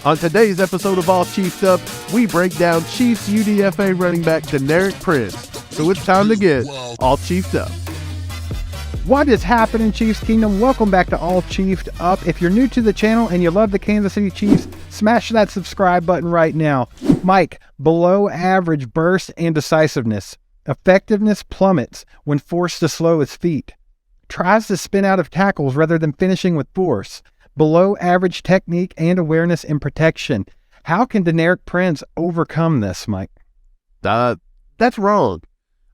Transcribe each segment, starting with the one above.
On today's episode of All Chiefed Up, we break down Chiefs UDFA running back Deneric Prince. So it's time to get All Chiefed Up. What is happening, Chiefs Kingdom? Welcome back to All Chiefed Up. If you're new to the channel and you love the Kansas City Chiefs, smash that subscribe button right now. Mike, below average burst and decisiveness. Effectiveness plummets when forced to slow his feet. Tries to spin out of tackles rather than finishing with force. Below average technique and awareness in protection. How can Deneric Prince overcome this, Mike? That's wrong.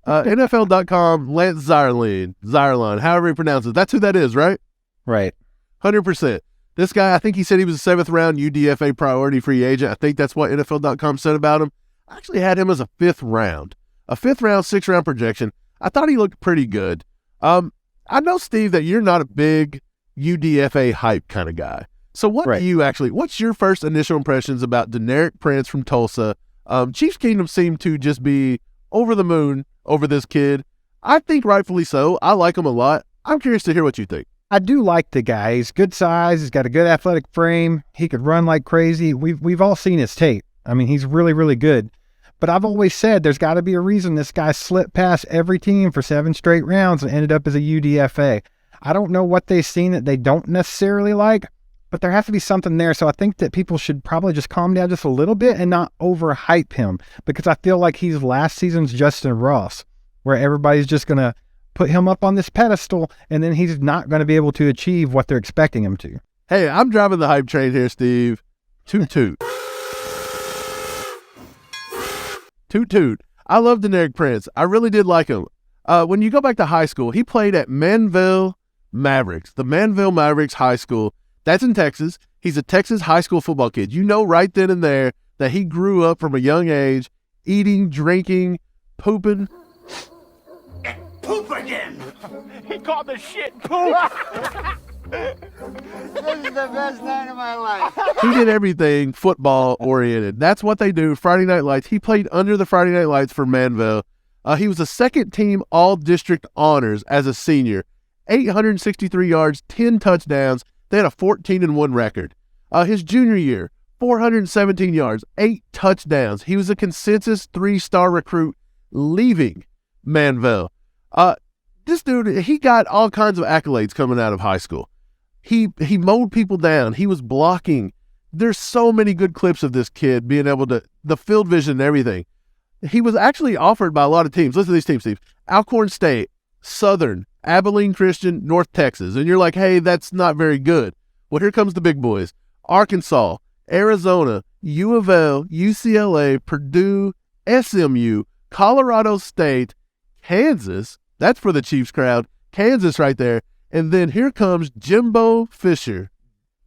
NFL.com, Lance Zierlein, however he pronounces it. That's who that is, right? Right. 100%. This guy, I think he said he was a 7th round UDFA priority free agent. I think that's what NFL.com said about him. I actually had him as a 5th round. A 5th round, 6th round projection. I thought he looked pretty good. I know, Steve, that you're not a big UDFA hype kind of guy. So what do you actually, what's your first initial impressions about Deneric Prince from Tulsa? Chiefs Kingdom seemed to just be over the moon over this kid. I think rightfully so. I like him a lot. I'm curious to hear what you think. I do like the guy. He's good size. He's got a good athletic frame. He could run like crazy. We've all seen his tape. I mean, he's really, really good. But I've always said there's got to be a reason this guy slipped past every team for 7 straight rounds and ended up as a UDFA. I don't know what they've seen that they don't necessarily like, but there has to be something there. So I think that people should probably just calm down just a little bit and not overhype him, because I feel like he's last season's Justin Ross, where everybody's just going to put him up on this pedestal and then he's not going to be able to achieve what they're expecting him to. Hey, I'm driving the hype train here, Steve. Toot toot. Toot toot. I love Deneric Prince. I really did like him. When you go back to high school, he played at Manville Mavericks, the Manville Mavericks High School. That's in Texas. He's a Texas high school football kid. You know right then and there that he grew up from a young age eating, drinking, pooping. Poop again! He called the shit poop! This is the best night of my life. He did everything football-oriented. That's what they do, Friday Night Lights. He played under the Friday Night Lights for Manville. He was a second-team All-District Honors as a senior. 863 yards, 10 touchdowns. They had a 14-1 record. His junior year, 417 yards, 8 touchdowns. He was a consensus 3-star recruit leaving Manville. This dude, he got all kinds of accolades coming out of high school. He mowed people down. He was blocking. There's so many good clips of this kid being able to, the field vision and everything. He was actually offered by a lot of teams. Listen to these teams, Steve. Alcorn State, Southern, Abilene Christian, North Texas. And you're like, hey, that's not very good. Well, here comes the big boys. Arkansas, Arizona, U of L, UCLA, Purdue, SMU, Colorado State, Kansas. That's for the Chiefs crowd. Kansas right there. And then here comes Jimbo Fisher.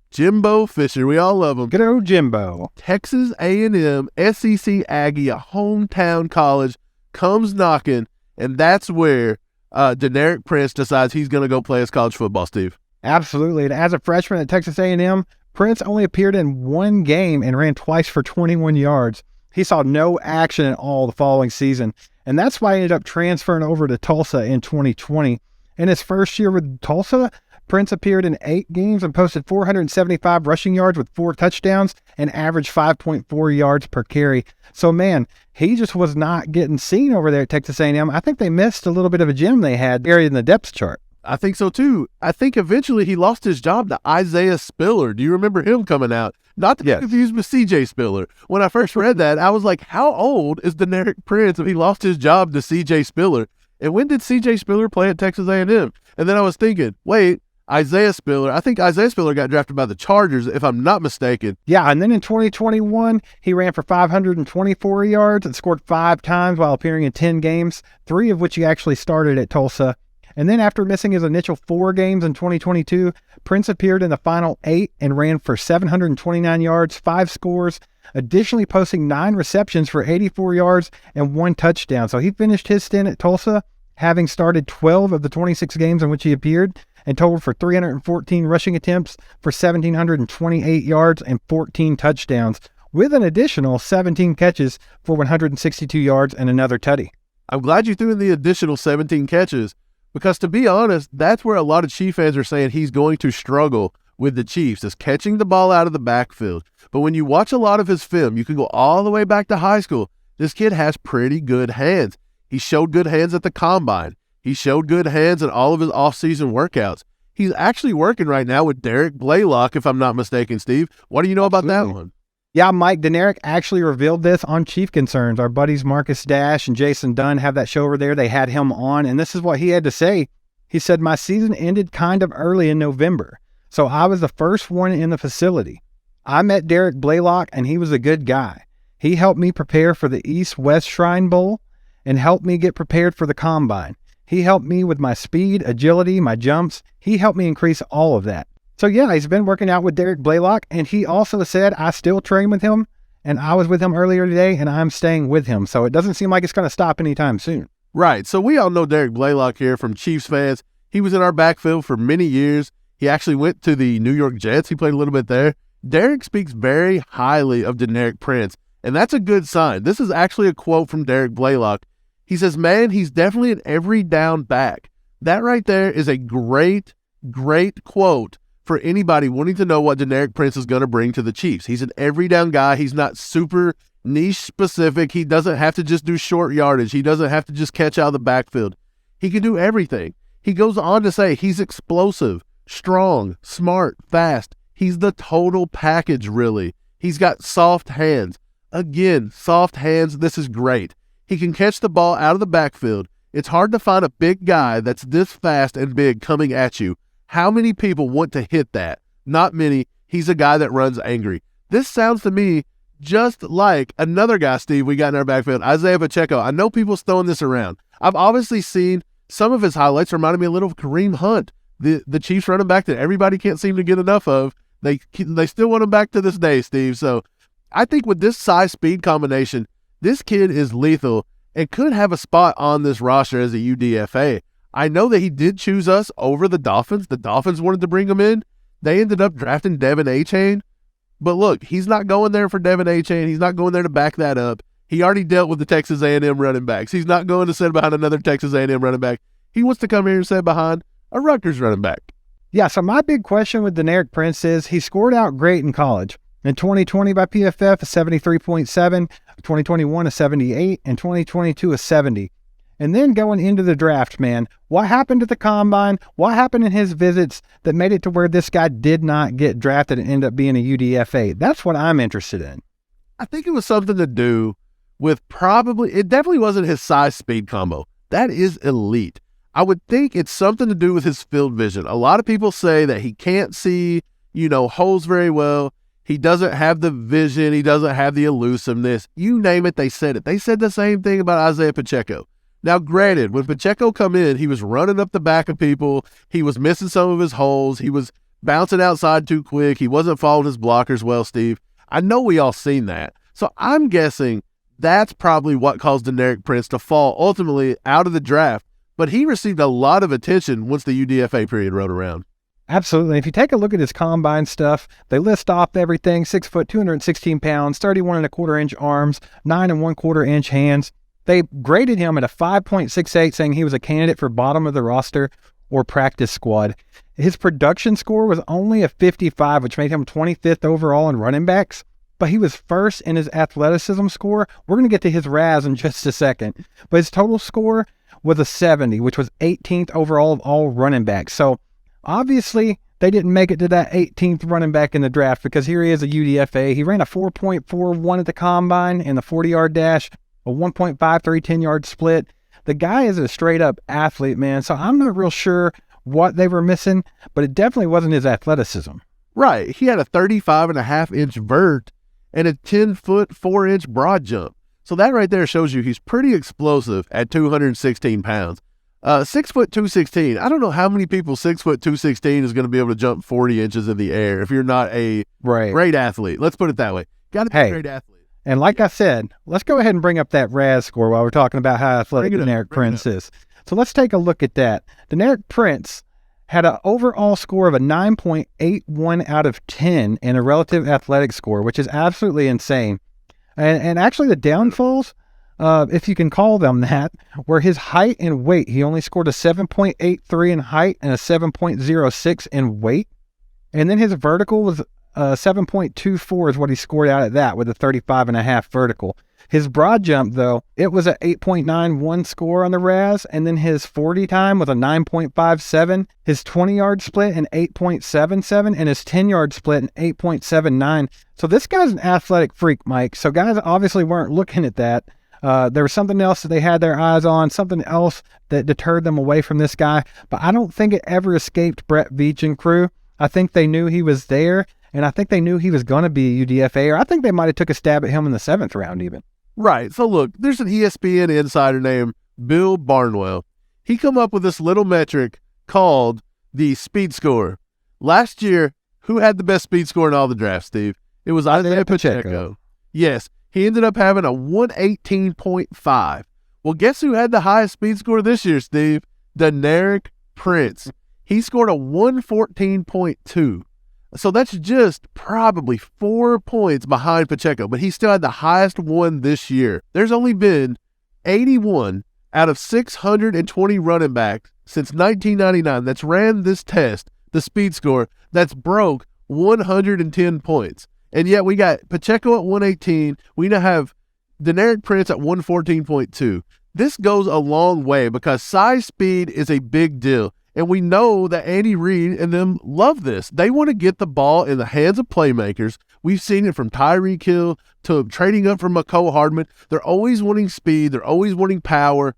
Jimbo Fisher. We all love him. Good old Jimbo. Texas A&M, SEC Aggie, a hometown college, comes knocking, and that's where Deneric Prince decides he's going to go play his college football, Steve. Absolutely. And as a freshman at Texas A&M, Prince only appeared in 1 game and ran twice for 21 yards. He saw no action at all the following season, and that's why he ended up transferring over to Tulsa in 2020. In his first year with Tulsa, Prince appeared in 8 games and posted 475 rushing yards with 4 touchdowns and averaged 5.4 yards per carry. So, man, he just was not getting seen over there at Texas A&M. I think they missed a little bit of a gem they had buried in the depth chart. I think so, too. I think eventually he lost his job to Isiah Spiller. Do you remember him coming out? Not to be confused with C.J. Spiller. When I first read that, I was like, how old is Deneric Prince if he lost his job to C.J. Spiller? And when did C.J. Spiller play at Texas A&M? And then I was thinking, wait, Isiah Spiller. I think Isiah Spiller got drafted by the Chargers, if I'm not mistaken. Yeah, and then in 2021, he ran for 524 yards and scored 5 times while appearing in 10 games, 3 of which he actually started at Tulsa. And then after missing his initial 4 games in 2022, Prince appeared in the final 8 and ran for 729 yards, 5 scores, additionally posting 9 receptions for 84 yards and 1 touchdown. So he finished his stint at Tulsa having started 12 of the 26 games in which he appeared, and totaled for 314 rushing attempts for 1,728 yards and 14 touchdowns, with an additional 17 catches for 162 yards and another tutty. I'm glad you threw in the additional 17 catches, because to be honest, that's where a lot of Chief fans are saying he's going to struggle with the Chiefs is catching the ball out of the backfield. But when you watch a lot of his film, you can go all the way back to high school. This kid has pretty good hands. He showed good hands at the combine. He showed good hands in all of his off-season workouts. He's actually working right now with Derek Blaylock, if I'm not mistaken, Steve. What do you know about that one? Yeah, Mike, Deneric actually revealed this on Chief Concerns. Our buddies Marcus Dash and Jason Dunn have that show over there. They had him on, and this is what he had to say. He said, "My season ended kind of early in November, so I was the first one in the facility. I met Derek Blaylock, and he was a good guy. He helped me prepare for the East-West Shrine Bowl and helped me get prepared for the Combine. He helped me with my speed, agility, my jumps. He helped me increase all of that." So yeah, he's been working out with Derek Blaylock, and he also said, "I still train with him, and I was with him earlier today, and I'm staying with him." So it doesn't seem like it's going to stop anytime soon. Right. So we all know Derek Blaylock here from Chiefs fans. He was in our backfield for many years. He actually went to the New York Jets. He played a little bit there. Derek speaks very highly of Deneric Prince, and that's a good sign. This is actually a quote from Derek Blaylock. He says, "Man, he's definitely an every down back." That right there is a great, great quote for anybody wanting to know what Deneric Prince is going to bring to the Chiefs. He's an every down guy. He's not super niche specific. He doesn't have to just do short yardage. He doesn't have to just catch out of the backfield. He can do everything. He goes on to say he's explosive, strong, smart, fast. He's the total package, really. He's got soft hands. Again, soft hands. This is great. He can catch the ball out of the backfield. It's hard to find a big guy that's this fast and big coming at you. How many people want to hit that? Not many. He's a guy that runs angry. This sounds to me just like another guy, Steve, we got in our backfield, Isiah Pacheco. I know people's throwing this around. I've obviously seen some of his highlights reminded me a little of Kareem Hunt, the Chiefs running back that everybody can't seem to get enough of. They still want him back to this day, Steve. So I think with this size-speed combination, this kid is lethal and could have a spot on this roster as a UDFA. I know that he did choose us over the Dolphins. The Dolphins wanted to bring him in. They ended up drafting Devin Achane. But look, he's not going there for Devin Achane. He's not going there to back that up. He already dealt with the Texas A&M running backs. He's not going to sit behind another Texas A&M running back. He wants to come here and sit behind a Rutgers running back. Yeah, so my big question with Deneric Prince is he scored out great in college. In 2020 by PFF, a 73.7, 2021 a 78, and 2022 a 70. And then going into the draft, man, what happened at the combine? What happened in his visits that made it to where this guy did not get drafted and end up being a UDFA? That's what I'm interested in. I think it was something to do with it definitely wasn't his size-speed combo. That is elite. I would think it's something to do with his field vision. A lot of people say that he can't see, holes very well. He doesn't have the vision. He doesn't have the elusiveness. You name it, they said it. They said the same thing about Isiah Pacheco. Now, granted, when Pacheco come in, he was running up the back of people. He was missing some of his holes. He was bouncing outside too quick. He wasn't following his blockers well, Steve. I know we all seen that. So I'm guessing that's probably what caused Deneric Prince to fall ultimately out of the draft. But he received a lot of attention once the UDFA period rolled around. Absolutely. If you take a look at his combine stuff, they list off everything: 6 foot, 216 pounds, 31 1/4 inch arms, 9 1/4 inch hands. They graded him at a 5.68, saying he was a candidate for bottom of the roster or practice squad. His production score was only a 55, which made him 25th overall in running backs, but he was first in his athleticism score. We're going to get to his RAS in just a second, but his total score was a 70, which was 18th overall of all running backs. So obviously they didn't make it to that 18th running back in the draft, because here he is, a UDFA. He ran a 4.41 at the combine in the 40-yard dash, a 1.53 10-yard split. The guy is a straight-up athlete, man. So I'm not real sure what they were missing, but it definitely wasn't his athleticism. Right. He had a 35.5-inch vert and a 10-foot 4-inch broad jump. So that right there shows you he's pretty explosive at 216 pounds. 6 foot 216. I don't know how many people 6 foot 216 is going to be able to jump 40 inches in the air if you're not a great athlete. Let's put it that way. Got to be a great athlete. And like I said, let's go ahead and bring up that RAS score while we're talking about how athletic Deneric Prince is. So let's take a look at that. Deneric Prince had an overall score of a 9.81 out of 10 and a relative athletic score, which is absolutely insane. And actually the downfalls, if you can call them that, were his height and weight. He only scored a 7.83 in height and a 7.06 in weight. And then his vertical was 7.24 is what he scored out at that with a 35.5 vertical. His broad jump, though, it was an 8.91 score on the RAS, and then his 40 time was a 9.57, his 20-yard split an 8.77, and his 10-yard split an 8.79. So this guy's an athletic freak, Mike. So guys obviously weren't looking at that. There was something else that they had their eyes on, something else that deterred them away from this guy. But I don't think it ever escaped Brett Veach and crew. I think they knew he was there, and I think they knew he was going to be a UDFA, or I think they might have took a stab at him in the 7th round even. Right. So look, there's an ESPN insider named Bill Barnwell. He come up with this little metric called the speed score. Last year, who had the best speed score in all the drafts, Steve? It was Isiah Pacheco. Yes. He ended up having a 118.5. Well, guess who had the highest speed score this year, Steve? Deneric Prince. He scored a 114.2. So that's just probably 4 points behind Pacheco, but he still had the highest one this year. There's only been 81 out of 620 running backs since 1999 that's ran this test, the speed score, that's broke 110 points. And yet we got Pacheco at 118. We now have Deneric Prince at 114.2. This goes a long way because size speed is a big deal. And we know that Andy Reid and them love this. They want to get the ball in the hands of playmakers. We've seen it from Tyreek Hill to trading up from McCole Hardman. They're always wanting speed. They're always wanting power.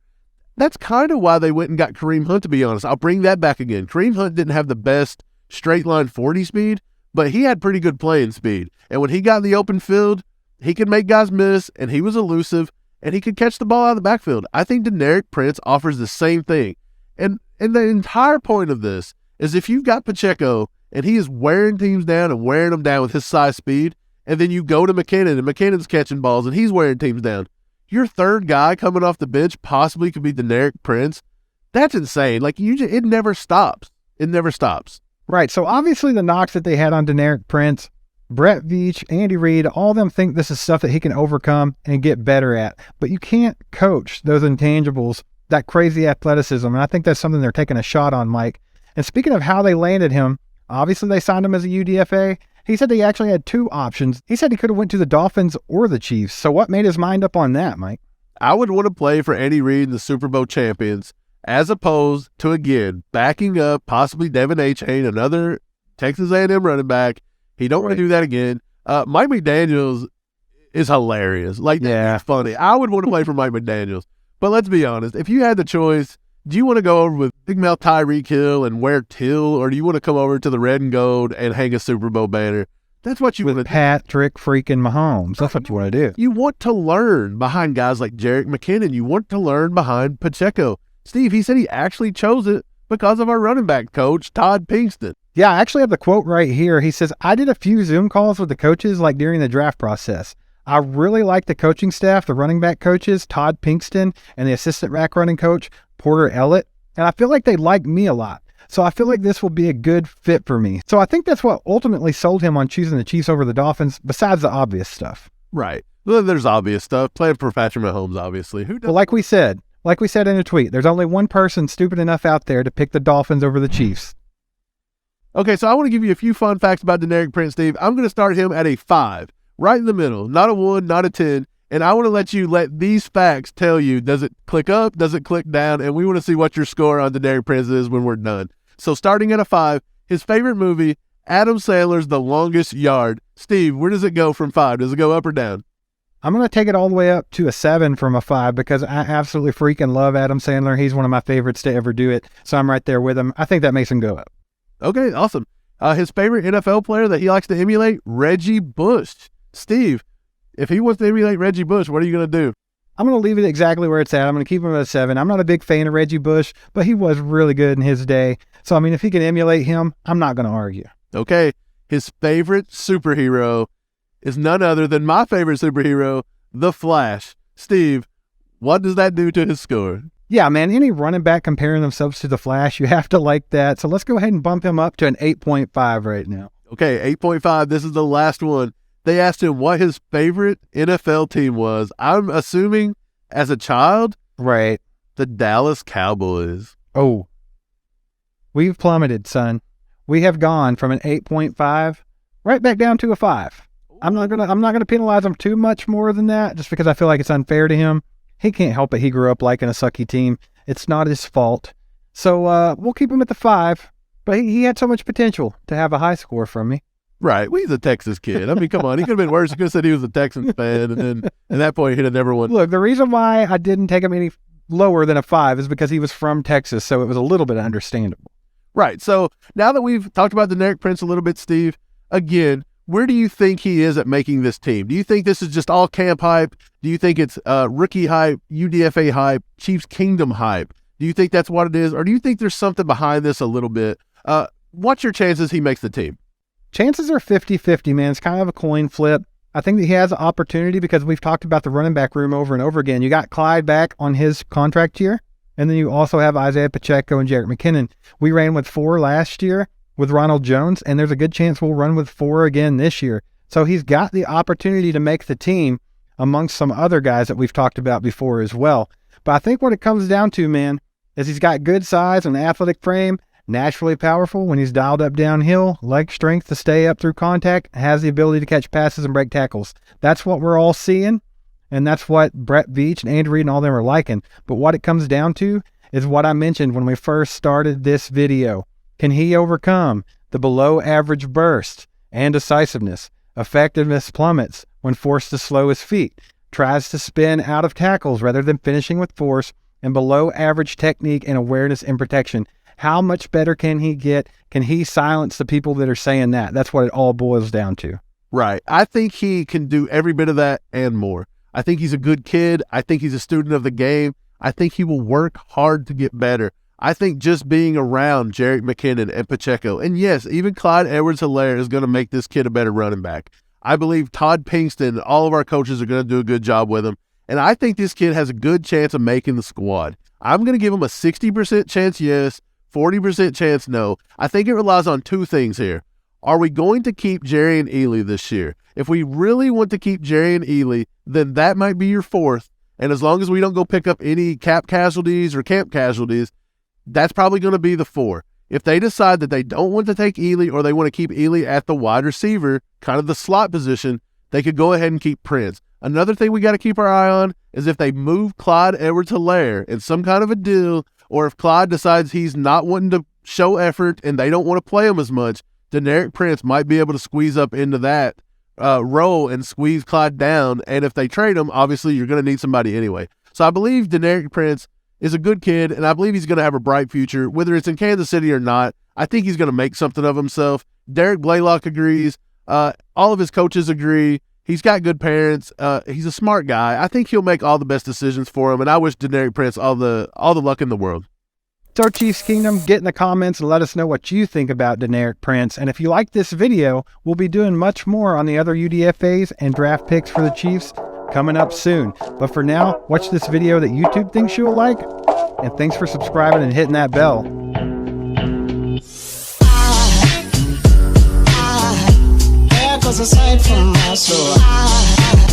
That's kind of why they went and got Kareem Hunt, to be honest. I'll bring that back again. Kareem Hunt didn't have the best straight line 40 speed, but he had pretty good playing speed. And when he got in the open field, he could make guys miss, and he was elusive, and he could catch the ball out of the backfield. I think Deneric Prince offers the same thing. And the entire point of this is if you've got Pacheco and he is wearing teams down and wearing them down with his size speed, and then you go to McKinnon and McKinnon's catching balls and he's wearing teams down, your third guy coming off the bench possibly could be Deneric Prince. That's insane. Like, it never stops. It never stops. Right. So obviously the knocks that they had on Deneric Prince, Brett Veach, Andy Reid, all of them think this is stuff that he can overcome and get better at. But you can't coach those intangibles, that crazy athleticism, and I think that's something they're taking a shot on, Mike. And speaking of how they landed him, obviously they signed him as a UDFA. He said he actually had 2 options. He said he could have went to the Dolphins or the Chiefs. So what made his mind up on that, Mike? I would want to play for Andy Reid and the Super Bowl champions, as opposed to, again, backing up possibly Devin A-Chain, another Texas A&M running back. He don't want to do that again. Mike McDaniels is hilarious. Like, that's funny. I would want to play for Mike McDaniels. But let's be honest, if you had the choice, do you want to go over with Big Mouth Tyreek Hill and wear Till, or do you want to come over to the red and gold and hang a Super Bowl banner? That's what you want to do. Patrick freaking Mahomes. That's what you want to do. You want to learn behind guys like Jerick McKinnon. You want to learn behind Pacheco. Steve, he said he actually chose it because of our running back coach, Todd Pinkston. Yeah, I actually have the quote right here. He says, I did a few Zoom calls with the coaches like during the draft process. I really like the coaching staff, the running back coaches, Todd Pinkston, and the assistant rack running coach, Porter Ellett. And I feel like they like me a lot. So I feel like this will be a good fit for me. So I think that's what ultimately sold him on choosing the Chiefs over the Dolphins, besides the obvious stuff. Right. Well, there's obvious stuff. Playing for Patrick Mahomes, obviously. Who does? Well, like we said in a tweet, there's only one person stupid enough out there to pick the Dolphins over the Chiefs. Okay, so I want to give you a few fun facts about Deneric Prince, Steve. I'm going to start him at a 5. Right in the middle, not a 1, not a 10. And I want to let these facts tell you, does it click up, does it click down? And we want to see what your score on Deneric Prince is when we're done. So starting at a 5, his favorite movie, Adam Sandler's The Longest Yard. Steve, where does it go from 5? Does it go up or down? I'm going to take it all the way up to a 7 from a 5 because I absolutely freaking love Adam Sandler. He's one of my favorites to ever do it. So I'm right there with him. I think that makes him go up. Okay, awesome. His favorite NFL player that he likes to emulate, Reggie Bush. Steve, if he wants to emulate Reggie Bush, what are you going to do? I'm going to leave it exactly where it's at. I'm going to keep him at a 7. I'm not a big fan of Reggie Bush, but he was really good in his day. So, I mean, if he can emulate him, I'm not going to argue. Okay. His favorite superhero is none other than my favorite superhero, The Flash. Steve, what does that do to his score? Yeah, man, any running back comparing themselves to The Flash, you have to like that. So let's go ahead and bump him up to an 8.5 right now. Okay, 8.5. This is the last one. They asked him what his favorite NFL team was. I'm assuming as a child, right, the Dallas Cowboys. Oh, we've plummeted, son. we have gone from an 8.5 right back down to a 5. I'm not gonna penalize him too much more than that, just because I feel like it's unfair to him. He can't help it. He grew up liking a sucky team. It's not his fault. So we'll keep him at the 5. But he had so much potential to have a high score from me. Right. Well, he's a Texas kid. I mean, come on. He could have been worse. He could have said he was a Texans fan, and then at that point, he'd have never won. Look, the reason why I didn't take him any lower than a 5 is because he was from Texas, so it was a little bit understandable. Right. So now that we've talked about Deneric Prince a little bit, Steve, again, where do you think he is at making this team? Do you think this is just all camp hype? Do you think it's rookie hype, UDFA hype, Chiefs Kingdom hype? Do you think that's what it is? Or do you think there's something behind this a little bit? What's your chances he makes the team? Chances are 50-50, man. It's kind of a coin flip. I think that he has an opportunity because we've talked about the running back room over and over again. You got Clyde back on his contract year, and then you also have Isiah Pacheco and Jerick McKinnon. We ran with 4 last year with Ronald Jones, and there's a good chance we'll run with 4 again this year. So he's got the opportunity to make the team amongst some other guys that we've talked about before as well. But I think what it comes down to, man, is he's got good size and athletic frame, naturally powerful when he's dialed up downhill, leg strength to stay up through contact, has the ability to catch passes and break tackles. That's what we're all seeing, and that's what Brett Veach and Andy Reid and all them are liking. But what it comes down to is what I mentioned when we first started this video. Can he overcome the below average burst and decisiveness? Effectiveness plummets when forced to slow his feet, tries to spin out of tackles rather than finishing with force, and below average technique and awareness and protection. How much better can he get? Can he silence the people that are saying that? That's what it all boils down to. Right. I think he can do every bit of that and more. I think he's a good kid. I think he's a student of the game. I think he will work hard to get better. I think just being around Jerick McKinnon and Pacheco, and yes, even Clyde Edwards-Helaire is going to make this kid a better running back. I believe Todd Pinkston, all of our coaches are going to do a good job with him. And I think this kid has a good chance of making the squad. I'm going to give him a 60% chance yes, 40% chance no. I think it relies on 2 things here. Are we going to keep Jerry and Ely this year? If we really want to keep Jerry and Ely, then that might be your 4th. And as long as we don't go pick up any cap casualties or camp casualties, that's probably going to be the 4. If they decide that they don't want to take Ely or they want to keep Ely at the wide receiver, kind of the slot position, they could go ahead and keep Prince. Another thing we got to keep our eye on is if they move Clyde Edwards-Helaire in some kind of a deal, or if Clyde decides he's not wanting to show effort and they don't want to play him as much, Deneric Prince might be able to squeeze up into that role and squeeze Clyde down. And if they trade him, obviously you're going to need somebody anyway. So I believe Deneric Prince is a good kid, and I believe he's going to have a bright future, whether it's in Kansas City or not. I think he's going to make something of himself. Derek Blaylock agrees. All of his coaches agree. He's got good parents. He's a smart guy. I think he'll make all the best decisions for him, and I wish Deneric Prince all the luck in the world. So Chiefs Kingdom, get in the comments and let us know what you think about Deneric Prince. And if you like this video, we'll be doing much more on the other UDFAs and draft picks for the Chiefs coming up soon. But for now, watch this video that YouTube thinks you'll like, and thanks for subscribing and hitting that bell. There goes a sight from my soul.